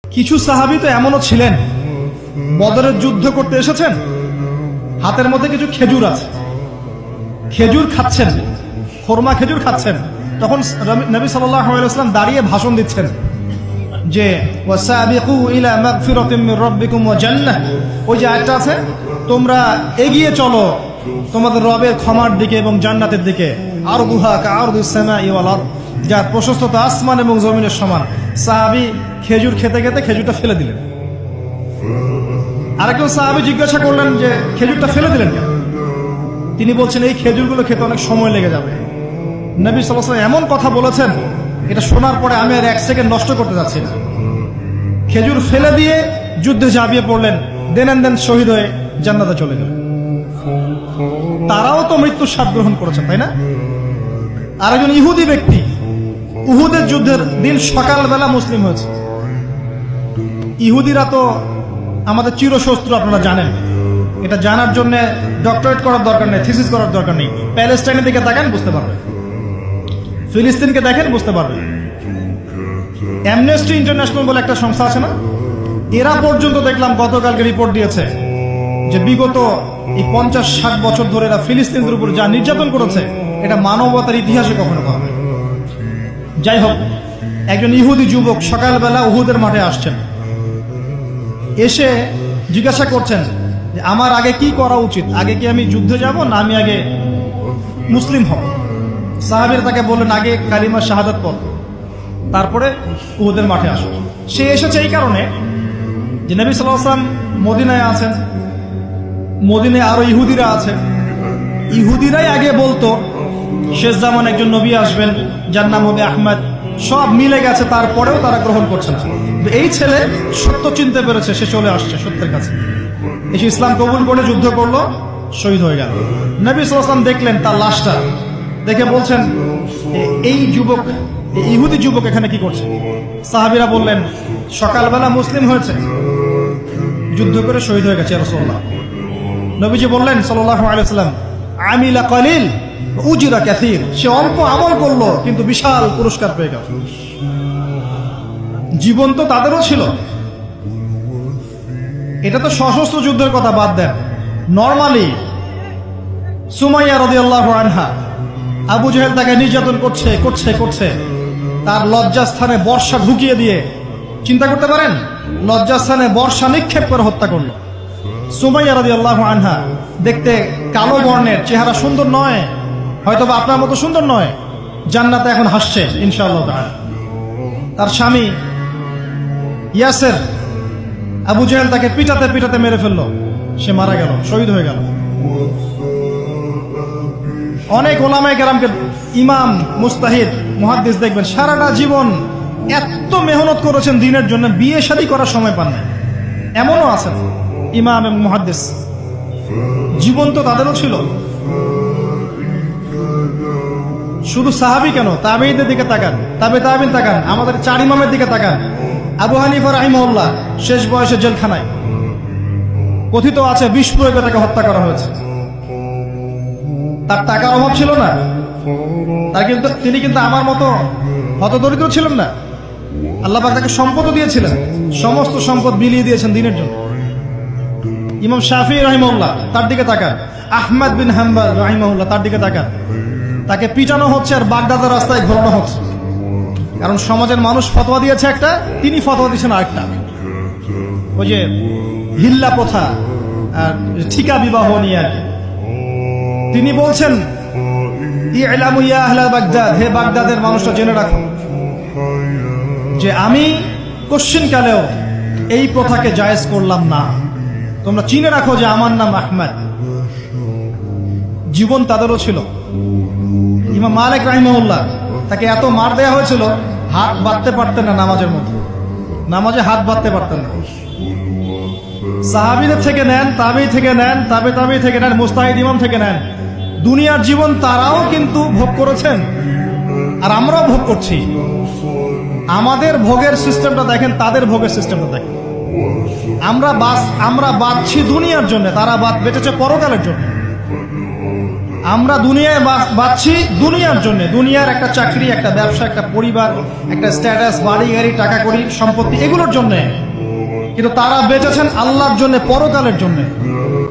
কিছু সাহাবী তো এমনও ছিলেন, বদরের যুদ্ধ করতে এসেছেন, হাতের মধ্যে কিছু খেজুর আছে, খেজুর খাচ্ছেন, খোরমা খেজুর খাচ্ছেন। তখন নবী সাল্লাল্লাহু আলাইহি ওয়াসাল্লাম দাঁড়িয়ে ভাষণ দিচ্ছেন যে ওয়াসাবিকু ইলা মাগফিরাতিম মির রাব্বিকুম ওয়া জান্নাহ। ওই যে আয়াতটা আছে, তোমরা এগিয়ে চলো তোমাদের রবের ক্ষমার দিকে এবং জান্নাতের দিকে। আরদুহা কাআরদিস সামাই ওয়াল আরদ, যার প্রশস্ততা আসমান এবং জমিনের সমান। সাহাবী খেজুর খেতে খেতে খেজুরটা ফেলে দিলেন। আরেকজন সাহাবী জিজ্ঞাসা করলেন যে খেজুরটা ফেলে দিলেন কেন? তিনি বলছেন এই খেজুরগুলো খেতে অনেক সময় লেগে যাবে। নবী সাল্লাল্লাহু আলাইহি ওয়াসাল্লাম এমন কথা বলেছেন, এটা শোনার পরে আমি আর এক সেকেন্ড নষ্ট করতে যাচ্ছি না। খেজুর ফেলে দিয়ে যুদ্ধে ঝাঁপিয়ে পড়লেন, দেন শহীদ হয়ে জান্নাতে চলে গেলেন। তারাও তো মৃত্যুর স্বাদ গ্রহণ করেছেন, তাই না? আরেকজন ইহুদি ব্যক্তি উহুদের যুদ্ধের দিন সকালবেলা মুসলিম হয়েছে। ইহুদিরা তো আমাদের চিরশত্রু, আপনারা জানেন। এটা জানার জন্য ডক্টরেট করার দরকার নেই, থিসিস করার দরকার নেই। প্যালেস্টাইনের দিকে তাকান, বুঝতে পারবেন। ফিলিস্তিনকে দেখেন, বুঝতে পারবেন। অ্যামনেস্টি ইন্টারন্যাশনাল বলে একটা সংস্থা আছে না, এরা পর্যন্ত দেখলাম গতকালকে রিপোর্ট দিয়েছে যে বিগত এই 50-60 বছর ধরে এরা ফিলিস্তিনদের উপর যা নির্যাতন করেছে, এটা মানবতার ইতিহাসে কখনো করা হয়। যাই হোক, একজন ইহুদি যুবক সকালবেলা উহুদের মাঠে আসছেন, এসে জিজ্ঞাসা করছেন যে আমার আগে কি করা উচিত, আগে কি আমি যুদ্ধে যাব না আমি আগে মুসলিম হব? সাহাবীরা তাকে বললেন আগে কালিমা শাহাদাত পড়, তারপরে উহুদের মাঠে আসো। সে এসেছে এই কারণে যে নবী সাল্লাল্লাহু আলাইহি ওয়াসাল্লাম মদিনায় আছেন, মদিনায় আরো ইহুদিরা আছে। ইহুদিরাই আগে বলতো শেষ জামান একজন নবী আসবেন, যার নাম হবে আহমদ। সব মিলে গেছে, তারপরেও তারা গ্রহণ করছে না। এই ছেলে সত্য চিনতে পেরেছে, সে চলে আসছে সত্যের কাছে, এসে ইসলাম কবুল করে যুদ্ধ করলো, শহীদ হয়ে গেল। নবী সাল্লাল্লাহু আলাইহি ওয়াসাল্লাম দেখলেন তার লাশটা, দেখে বলছেন এই যুবক, ইহুদি যুবক এখানে কি করছে? সাহাবীরা বললেন সকালবেলা মুসলিম হয়েছে, যুদ্ধ করে শহীদ হয়ে গেছে রাসূলুল্লাহ। নবীজি বললেন সাল্লাল্লাহু আলাইহি ওয়াসাল্লাম আমিলা কালিল উজরা কাসীর, সে অল্প আমল করলো কিন্তু বিশাল পুরস্কার পেয়ে গেল। জীবন তো তাদেরও ছিল। এটা তো সশস্ত্র যুদ্ধের কথা বাদ দেন, নরমালি সুমাইয়া রাদিয়াল্লাহু আনহা, আবু জাহেল তাকে নির্যাতন করছে, তার লজ্জাস্থানে বর্ষা ঢুকিয়ে দিয়ে, চিন্তা করতে পারেন, লজ্জাস্থানে বর্ষা নিক্ষেপ করে হত্যা করলো। সুমাইয়া রাদিয়াল্লাহু আনহা দেখতে কালো বর্ণের, চেহারা সুন্দর নয়, হয়তো বা আপনার মতো সুন্দর নয়, জান্নাতে এখন হাসছে ইনশাআল্লাহ তাআলা। তার স্বামী ইয়াসের, আবু জাহেল তাকে পিটাতে মেরে ফেললো, সে মারা গেল, শহীদ হয়ে গেল। অনেক ওলামায়ে কেরামকে, ইমাম, মুস্তাহিদ, মুহাদ্দিস দেখবেন সারাটা জীবন এত মেহনত করেছেন দ্বীনের জন্য, বিয়ে শাদী করার সময় পান না। এমনও আছেন ইমাম এবং মুহাদ্দিস, জীবন তো তাদেরও ছিল। শুধু সাহাবী কেন, তাবেঈদের দিকে তাকান, তাবেঈন তাকান, আমাদের 4 ইমামের দিকে তাকান। আবু হানিফা রাহিমাহুল্লাহ শেষ বয়সে জেলখানায়, কথিত আছে বিষ প্রয়োগে তাকে হত্যা করা হয়েছে। তার টাকার অভাব ছিল না, তিনি কিন্তু আমার মতো হতদরিদ্র ছিলেন না। আল্লাহ পাক তাকে সম্পদও দিয়েছিলেন, সমস্ত সম্পদ বিলিয়ে দিয়েছেন দ্বীনের জন্য। ইমাম শাফিঈ রাহিমাহুল্লাহ, তার দিকে তাকান। আহমদ বিন হাম্বল রাহিমাহুল্লাহ, তার দিকে তাকান। তাকে পিটানো হচ্ছে আর বাগদাদের রাস্তায় ঘোরানো হচ্ছে, কারণ সমাজের মানুষ ফতোয়া দিয়েছে একটা, তিনি ফতোয়া দিয়েছেন আরেকটা। ওই যে হিল্লা প্রথা আর ঠিকা বিবাহ নিয়ে আর কি। তিনি বলছেন ইলামু ইয়া আহলা বাগদাদ, হে বাগদাদের মানুষরা জেনে রাখো যে আমি কোশ্চিনকালেও এই প্রথাকে জায়েজ করলাম না। তোমরা চিনে রাখো যে আমার নাম আহমদ। জীবন তাদেরও ছিল। ইমাম মালিক রাহিমাহুল্লাহ, তাকে এত মার দেয়া হয়েছিল, হাত বাঁধতে পারতেন না নামাজের মধ্যে, নামাজে হাত বাঁধতে পারতেন না। সাহাবীদের থেকে নেন, তাবেঈ থেকে নেন, তাবেঈ থেকে নেন, মুস্তাহিদ ইমাম থেকে নেন, দুনিয়ার জীবন তারাও কিন্তু ভোগ করেছেন, আর আমরাও ভোগ করছি। আমাদের ভোগের সিস্টেমটা দেখেন, তাদের ভোগের সিস্টেমটা দেখেন। আমরা বাঁচছি দুনিয়ার জন্য, তারা বেঁচেছে পরকালের জন্য। আমরা দুনিয়ায় বাঁচছি দুনিয়ার জন্য, দুনিয়ার একটা চাকরি, একটা ব্যবসা, একটা পরিবার, একটা স্ট্যাটাস, বাড়ি গাড়ি, টাকা কড়ি, সম্পত্তি, এগুলোর জন্য। কিন্তু তারা বেঁচেছেন আল্লাহর জন্য, পরকালের জন্য।